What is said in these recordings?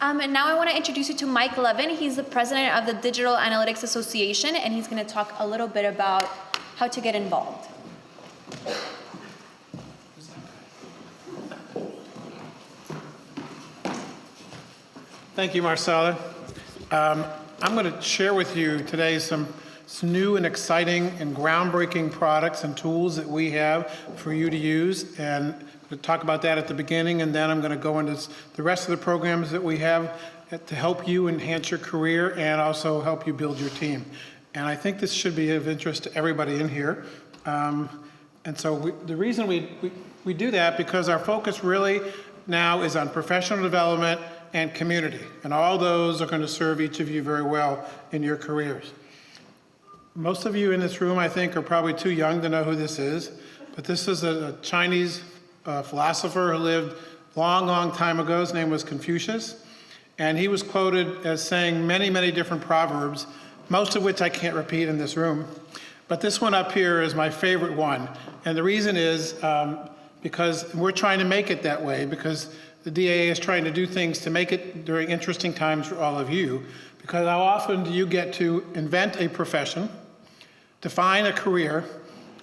And now I want to introduce you to Mike Levin. He's the president of the Digital Analytics Association, and he's going to talk a little bit about how to get involved. Thank you, Marcella. I'm going to share with you today some new and exciting and groundbreaking products and tools that we have for you to use. And to talk about that at the beginning, and then I'm going to go into the rest of the programs that we have to help you enhance your career and also help you build your team. And I think this should be of interest to everybody in here. And so the reason we do that, because our focus really now is on professional development and community. And all those are going to serve each of you very well in your careers. Most of you in this room, I think, are probably too young to know who this is. But this is a Chinese philosopher who lived long, long time ago. His name was Confucius. And he was quoted as saying many, many different proverbs, most of which I can't repeat in this room. But this one up here is my favorite one. And the reason is because we're trying to make it that way, because the DAA is trying to do things to make it during interesting times for all of you. Because how often do you get to invent a profession, define a career,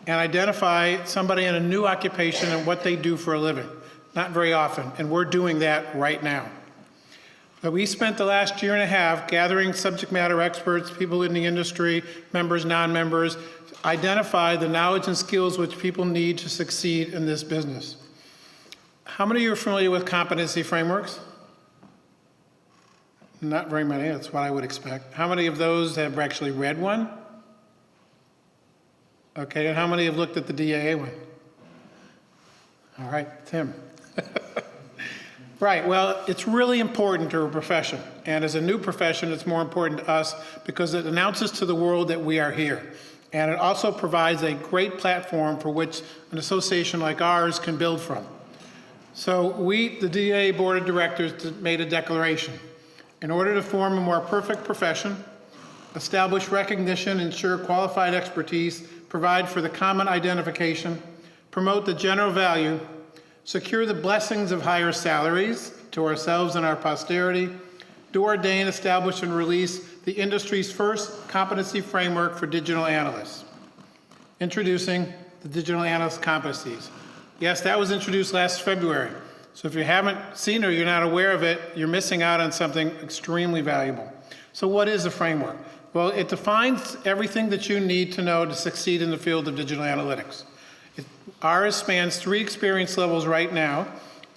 and identify somebody in a new occupation and what they do for a living? Not very often, and we're doing that right now. But we spent the last year and a half gathering subject matter experts, people in the industry, members, non-members, to identify the knowledge and skills which people need to succeed in this business. How many of you are familiar with competency frameworks? Not very many, that's what I would expect. How many of those have actually read one? Okay, and how many have looked at the DAA one? All right, Tim. Right, well, it's really important to a profession. And as a new profession, it's more important to us because it announces to the world that we are here. And it also provides a great platform for which an association like ours can build from. So we, the DAA Board of Directors, made a declaration. In order to form a more perfect profession, establish recognition, ensure qualified expertise, provide for the common identification, promote the general value, secure the blessings of higher salaries to ourselves and our posterity, do ordain, establish, and release the industry's first competency framework for digital analysts. Introducing the digital analyst competencies. Yes, that was introduced last February. So if you haven't seen or you're not aware of it, you're missing out on something extremely valuable. So what is the framework? Well, it defines everything that you need to know to succeed in the field of digital analytics. Ours spans 3 experience levels right now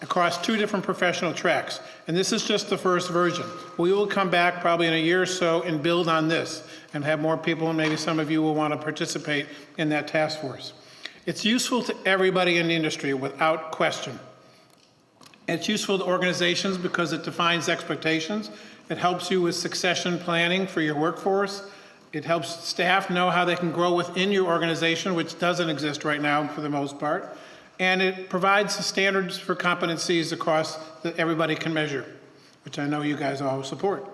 across 2 different professional tracks. And this is just the first version. We will come back probably in a year or so and build on this and have more people, and maybe some of you will want to participate in that task force. It's useful to everybody in the industry without question. It's useful to organizations because it defines expectations. It helps you with succession planning for your workforce. It helps staff know how they can grow within your organization, which doesn't exist right now for the most part. And it provides the standards for competencies across that everybody can measure, which I know you guys all support.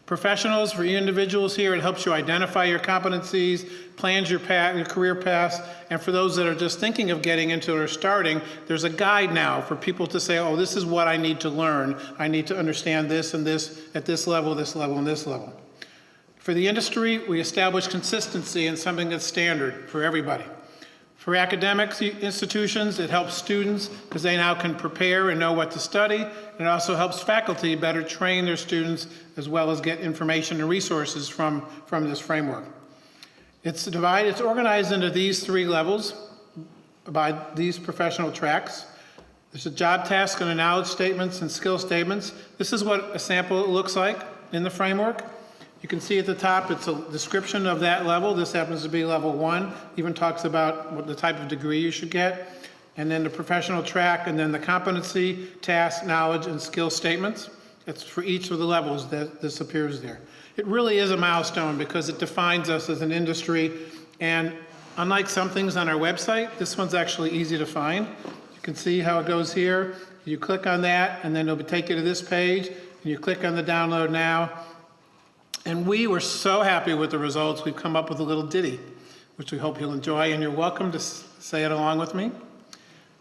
Professionals, for you individuals here, it helps you identify your competencies, plans your career paths, and for those that are just thinking of getting into it or starting, there's a guide now for people to say, oh, this is what I need to learn. I need to understand this and this at this level, and this level. For the industry, we establish consistency in something that's standard for everybody. For academic institutions, it helps students because they now can prepare and know what to study. And it also helps faculty better train their students as well as get information and resources from this framework. It's organized into these 3 levels by these professional tracks. There's a job task and a knowledge statements and skill statements. This is what a sample looks like in the framework. You can see at the top, it's a description of that level. This happens to be level 1. Even talks about what the type of degree you should get. And then the professional track, and then the competency, task, knowledge, and skill statements. It's for each of the levels that this appears there. It really is a milestone because it defines us as an industry. And unlike some things on our website, this one's actually easy to find. You can see how it goes here. You click on that, and then it'll take you to this page. And you click on the download now. And we were so happy with the results, we've come up with a little ditty, which we hope you'll enjoy, and you're welcome to say it along with me.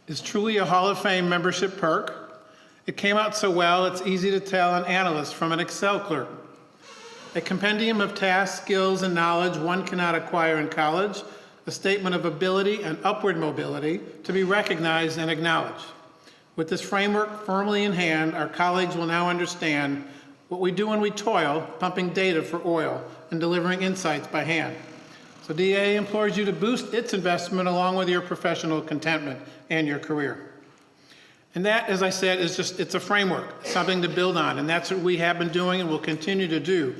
It's truly a Hall of Fame membership perk. It came out so well, it's easy to tell an analyst from an Excel clerk. A compendium of tasks, skills, and knowledge one cannot acquire in college, a statement of ability and upward mobility to be recognized and acknowledged. With this framework firmly in hand, our colleagues will now understand what we do when we toil, pumping data for oil and delivering insights by hand. So DAA implores you to boost its investment along with your professional contentment and your career. And that, as I said, it's a framework, something to build on, and that's what we have been doing and will continue to do.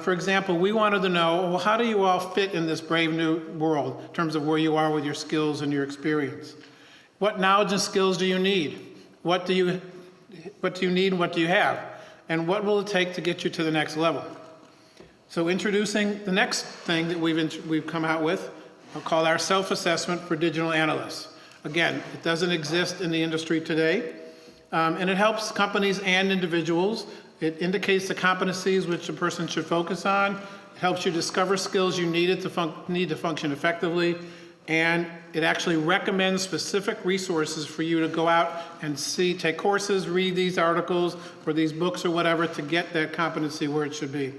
For example, we wanted to know, well, how do you all fit in this brave new world in terms of where you are with your skills and your experience? What knowledge and skills do you need? What do you need and what do you have? And what will it take to get you to the next level? So introducing the next thing that we've come out with, I'll call our self-assessment for digital analysts. Again, it doesn't exist in the industry today, and it helps companies and individuals. It indicates the competencies which a person should focus on. It helps you discover skills you need to function effectively, and it actually recommends specific resources for you to go out and take courses, read these articles or these books or whatever to get that competency where it should be.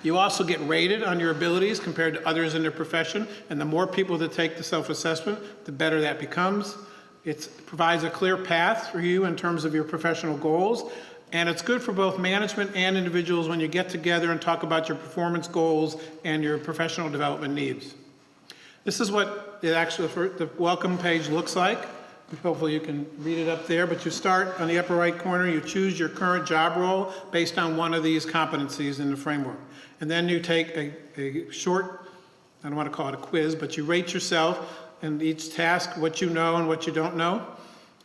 You also get rated on your abilities compared to others in their profession, and the more people that take the self-assessment, the better that becomes. It provides a clear path for you in terms of your professional goals, and it's good for both management and individuals when you get together and talk about your performance goals and your professional development needs. This is what the welcome page looks like. Hopefully you can read it up there, but you start on the upper right corner, you choose your current job role based on one of these competencies in the framework. And then you take a short, I don't want to call it a quiz, but you rate yourself in each task, what you know and what you don't know.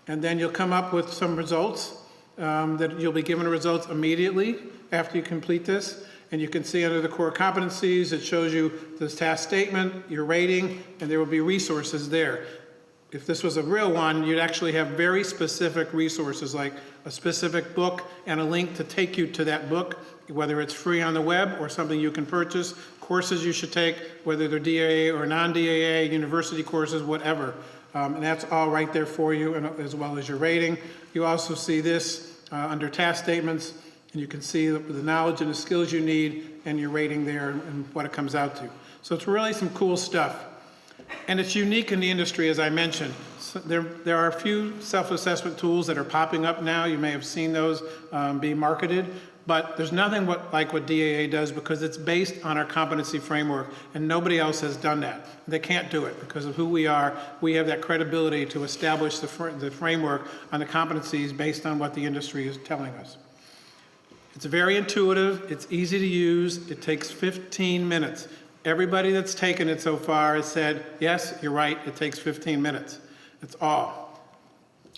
And then you'll come up with some results that you'll be given the results immediately after you complete this. And you can see under the core competencies, it shows you this task statement, your rating, and there will be resources there. If this was a real one, you'd actually have very specific resources like a specific book and a link to take you to that book, whether it's free on the web or something you can purchase, courses you should take, whether they're DAA or non-DAA, university courses, whatever. And that's all right there for you, and as well as your rating. You also see this under task statements, and you can see the knowledge and the skills you need and your rating there and what it comes out to. So it's really some cool stuff. And it's unique in the industry, as I mentioned. So there are a few self-assessment tools that are popping up now. You may have seen those being marketed. But there's nothing like what DAA does because it's based on our competency framework, and nobody else has done that. They can't do it because of who we are. We have that credibility to establish the framework on the competencies based on what the industry is telling us. It's very intuitive. It's easy to use. It takes 15 minutes. Everybody that's taken it so far has said, yes, you're right, it takes 15 minutes. That's all.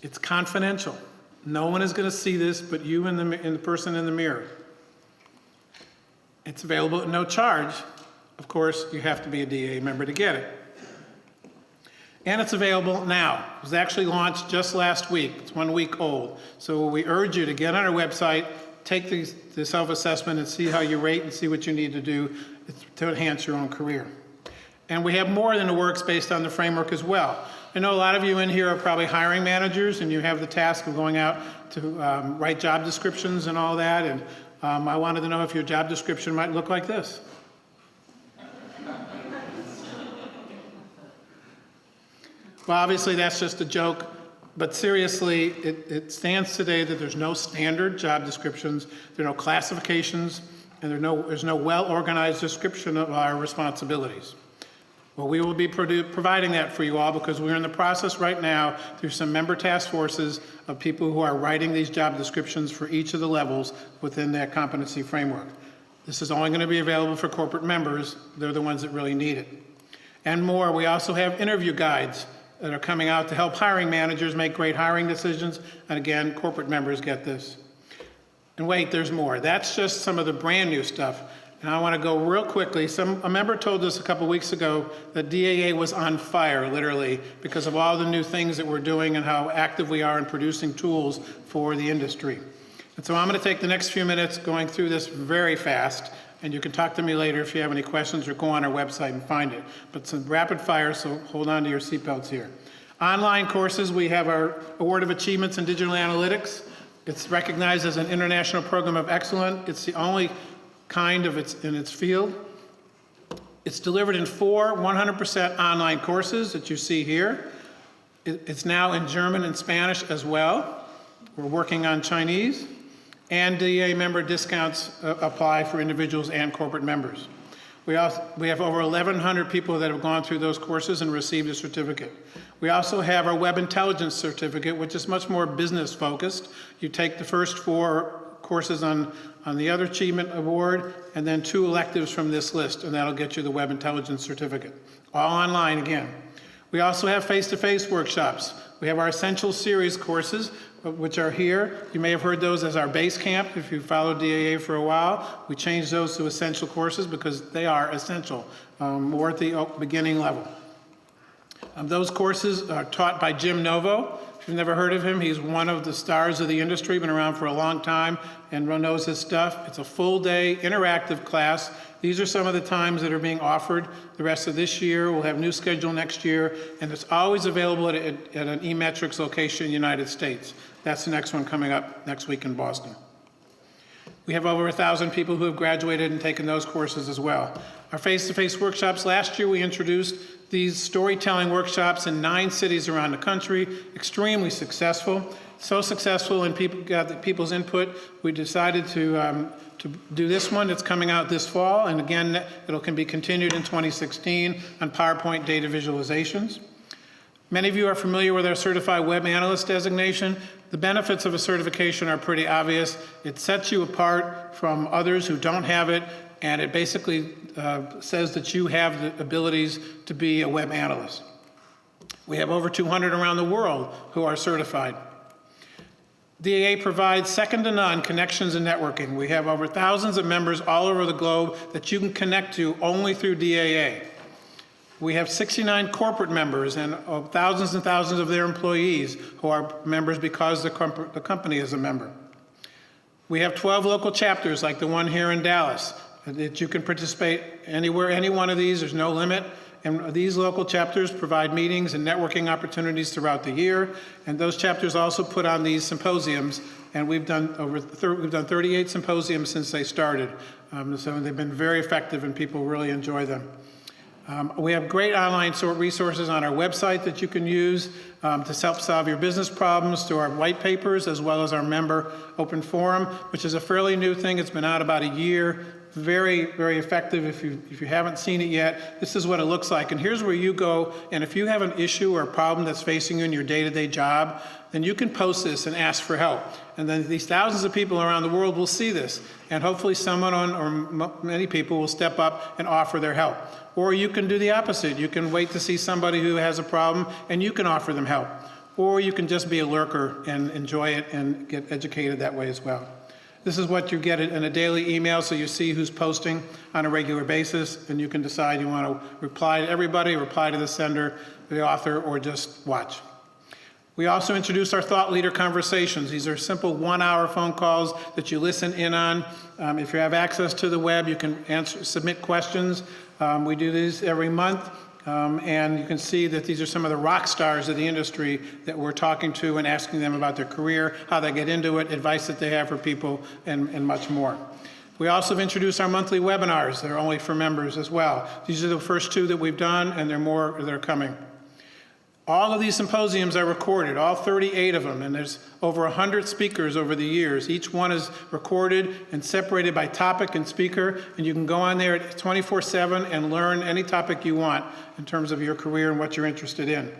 It's confidential. No one is going to see this but you and the person in the mirror. It's available at no charge. Of course, you have to be a DAA member to get it. And it's available now. It was actually launched just last week. It's 1 week old. So we urge you to get on our website, take the self-assessment and see how you rate and see what you need to do to enhance your own career. And we have more in the works based on the framework as well. I know a lot of you in here are probably hiring managers and you have the task of going out to write job descriptions and all that. And I wanted to know if your job description might look like this. Well, obviously that's just a joke, but seriously, it stands today that there's no standard job descriptions, there are no classifications, and there's no well-organized description of our responsibilities. Well, we will be providing that for you all because we're in the process right now through some member task forces of people who are writing these job descriptions for each of the levels within that competency framework. This is only going to be available for corporate members. They're the ones that really need it. And more, we also have interview guides that are coming out to help hiring managers make great hiring decisions. And again, corporate members get this. And wait, there's more. That's just some of the brand new stuff. And I want to go real quickly. A member told us a couple weeks ago that DAA was on fire, literally, because of all the new things that we're doing and how active we are in producing tools for the industry. And so I'm going to take the next few minutes going through this very fast, and you can talk to me later if you have any questions or go on our website and find it. But some rapid fire, so hold on to your seatbelts here. Online courses, we have our Award of Achievements in Digital Analytics. It's recognized as an international program of excellence. It's the only kind of in its field. It's delivered in 4 100% online courses that you see here. It's now in German and Spanish as well. We're working on Chinese. And DAA member discounts apply for individuals and corporate members. We have over 1,100 people that have gone through those courses and received a certificate. We also have our Web Intelligence Certificate, which is much more business focused. You take the first 4 courses on the other achievement award, and then 2 electives from this list, and that'll get you the Web Intelligence Certificate. All online again. We also have face-to-face workshops. We have our Essential Series courses, which are here. You may have heard those as our base camp if you followed DAA for a while. We changed those to essential courses because they are essential, more at the beginning level. Those courses are taught by Jim Novo. If you've never heard of him, he's one of the stars of the industry, been around for a long time and knows his stuff. It's a full-day interactive class. These are some of the times that are being offered the rest of this year. We'll have a new schedule next year, and it's always available at an eMetrics location in the United States. That's the next one coming up next week in Boston. We have over 1,000 people who have graduated and taken those courses as well. Our face-to-face workshops, last year we introduced these storytelling workshops in 9 cities around the country, extremely successful. So successful and people got people's input, we decided to do this one. It's coming out this fall, and again, it can be continued in 2016 on PowerPoint data visualizations. Many of you are familiar with our Certified Web Analyst designation. The benefits of a certification are pretty obvious. It sets you apart from others who don't have it, and it basically says that you have the abilities to be a web analyst. We have over 200 around the world who are certified. DAA provides second-to-none connections and networking. We have over thousands of members all over the globe that you can connect to only through DAA. We have 69 corporate members and thousands and thousands of their employees who are members because the company is a member. We have 12 local chapters like the one here in Dallas that you can participate anywhere, any one of these, there's no limit. And these local chapters provide meetings and networking opportunities throughout the year. And those chapters also put on these symposiums. And we've done 38 symposiums since they started. So they've been very effective and people really enjoy them. We have great online resources on our website that you can use to help solve your business problems through our white papers, as well as our member open forum, which is a fairly new thing. It's been out about a year. Very, very effective. If you haven't seen it yet, this is what it looks like. And here's where you go, and if you have an issue or a problem that's facing you in your day-to-day job, then you can post this and ask for help. And then these thousands of people around the world will see this, and hopefully someone or many people will step up and offer their help. Or you can do the opposite. You can wait to see somebody who has a problem, and you can offer them help. Or you can just be a lurker and enjoy it and get educated that way as well. This is what you get in a daily email, so you see who's posting on a regular basis, and you can decide you want to reply to everybody, reply to the sender, the author, or just watch. We also introduced our thought leader conversations. These are simple 1-hour phone calls that you listen in on. If you have access to the web, you can submit questions. We do these every month. And you can see that these are some of the rock stars of the industry that we're talking to and asking them about their career, how they get into it, advice that they have for people, and much more. We also have introduced our monthly webinars. They're only for members as well. These are the first 2 that we've done, and there are more that are coming. All of these symposiums are recorded, all 38 of them, and there's over 100 speakers over the years. Each one is recorded and separated by topic and speaker, and you can go on there 24/7 and learn any topic you want in terms of your career and what you're interested in.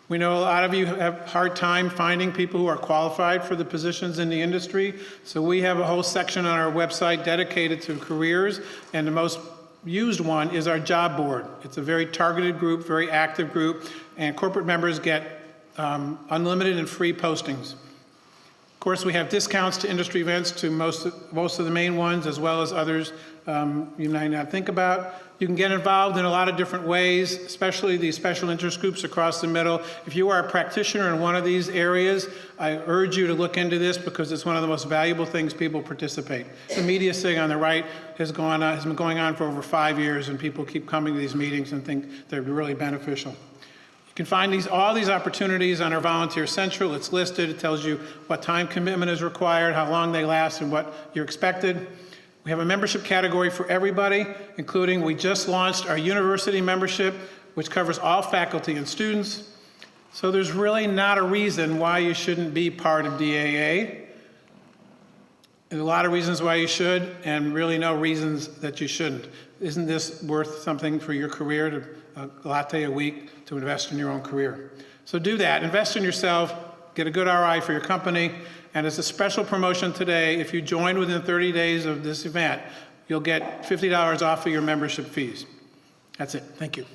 We know a lot of you have a hard time finding people who are qualified for the positions in the industry, so we have a whole section on our website dedicated to careers, and the most used one is our job board. It's a very targeted group, very active group, and corporate members get unlimited and free postings. Of course, we have discounts to industry events, to most of the main ones, as well as others you might not think about. You can get involved in a lot of different ways, especially these special interest groups across the middle. If you are a practitioner in one of these areas, I urge you to look into this because it's one of the most valuable things people participate. The media thing on the right has been going on for over 5 years, and people keep coming to these meetings and think they're really beneficial. You can find all these opportunities on our Volunteer Central. It's listed. It tells you what time commitment is required, how long they last, and what you're expected. We have a membership category for everybody, including we just launched our university membership, which covers all faculty and students. So there's really not a reason why you shouldn't be part of DAA. There's a lot of reasons why you should, and really no reasons that you shouldn't. Isn't this worth something for your career, a latte a week, to invest in your own career? So do that. Invest in yourself. Get a good ROI for your company. And as a special promotion today, if you join within 30 days of this event, you'll get $50 off of your membership fees. That's it. Thank you.